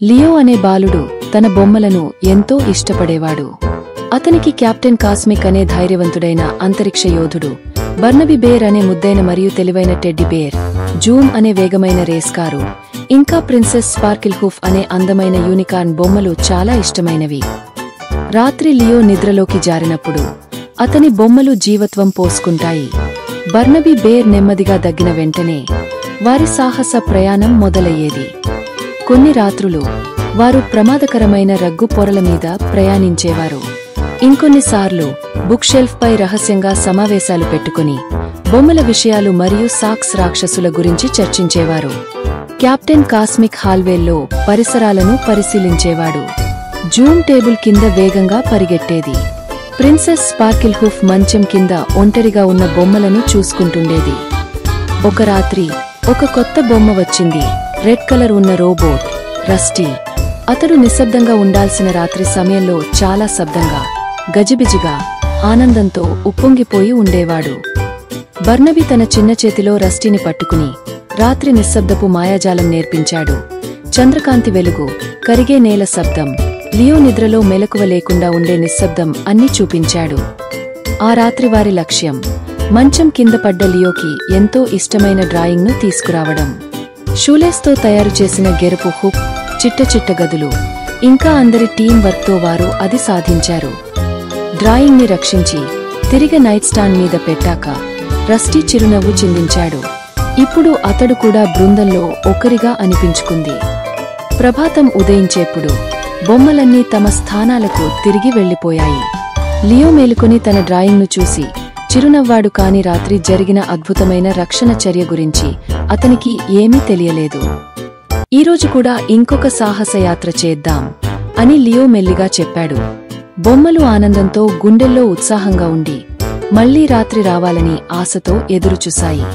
Leo అనే బాలుడు తన బొమ్మలను ఎంతో ఇష్టపడేవాడు. అతనికి కెప్టెన్ కాస్మిక్ అనే ధైర్యవంతుడైన అంతరిక్ష యోధుడు, బర్నబీ బేర్ అనే ముద్దైన మరియు తెలివైన టెడ్డీ బేర్, జూమ్ అనే వేగమైన రేస్ కారు, ఇంకా ప్రిన్సెస్ స్పార్కిల్ హూఫ్ అనే అందమైన యూనికార్న్ బొమ్మలు చాలా ఇష్టమైనవి. రాత్రి లియో నిద్రలోకి జారినప్పుడు అతని బొమ్మలు జీవత్వం పోసుకుంటాయి. బర్నబీ బేర్ నెమ్మదిగా దగ్గిన వెంటనే వారి సాహస ప్రయాణం మొదలయ్యేది. కొన్ని రాత్రులు వారు ప్రమాదకరమైన రగ్గు పొరల మీద ప్రయాణించేవారు. ఇంకొన్నిసార్లు బుక్ షెల్ఫ్ పై రహస్యంగా సమావేశాలు పెట్టుకుని బొమ్మల విషయాలు మరియు సాక్స్ రాక్షసుల గురించి చర్చించేవారు. కెప్టెన్ కాస్మిక్ హాల్వేల్లో పరిసరాలను పరిశీలించేవాడు. జూమ్ టేబుల్ కింద వేగంగా పరిగెట్టేది. ప్రిన్సెస్ స్పార్కిల్ హూఫ్ మంచం కింద ఒంటరిగా ఉన్న బొమ్మలను చూసుకుంటుండేది. ఒక రాత్రి ఒక కొత్త బొమ్మ వచ్చింది. రెడ్ కలర్ ఉన్న రోబోట్ రస్టీ. అతడు నిశ్శబ్దంగా ఉండాల్సిన రాత్రి సమయంలో చాలా శబ్దంగా, గజిబిజిగా, ఆనందంతో ఉప్పొంగిపోయి ఉండేవాడు. బర్నబీ తన చిన్న చేతిలో రస్టీని పట్టుకుని రాత్రి నిశ్శబ్దపు మాయాజాలం నేర్పించాడు. చంద్రకాంతి వెలుగు, కరిగే నేల శబ్దం, లియో నిద్రలో మెలకువ లేకుండా ఉండే నిశ్శబ్దం అన్నీ చూపించాడు. ఆ రాత్రి వారి లక్ష్యం మంచం కింద పడ్డ లియోకి ఎంతో ఇష్టమైన డ్రాయింగ్ను తీసుకురావడం. షూలేస్తో తయారు చేసిన గెరుపు హుక్, చిట్ట చిట్ట గదులు, ఇంకా అందరి టీం వర్క్తో వారు అది సాధించారు. డ్రాయింగ్ని రక్షించి తిరిగి నైట్ స్టాండ్ మీద పెట్టాక రస్టీ చిరునవ్వు చిందించాడు. ఇప్పుడు అతడు కూడా బృందంలో ఒకరిగా అనిపించుకుంది. ప్రభాతం ఉదయించేప్పుడు బొమ్మలన్నీ తమ స్థానాలకు తిరిగి వెళ్లిపోయాయి. లియో మేలుకొని తన డ్రాయింగ్ను చూసి చిరునవ్వాడు. కాని రాత్రి జరిగిన అద్భుతమైన రక్షణ చర్య గురించి అతనికి ఏమీ తెలియలేదు. ఈరోజు కూడా ఇంకొక సాహసయాత్ర చేద్దాం అని లియో మెల్లిగా చెప్పాడు. బొమ్మలు ఆనందంతో గుండెల్లో ఉత్సాహంగా ఉండి మళ్లీ రాత్రి రావాలని ఆశతో ఎదురుచూశాయి.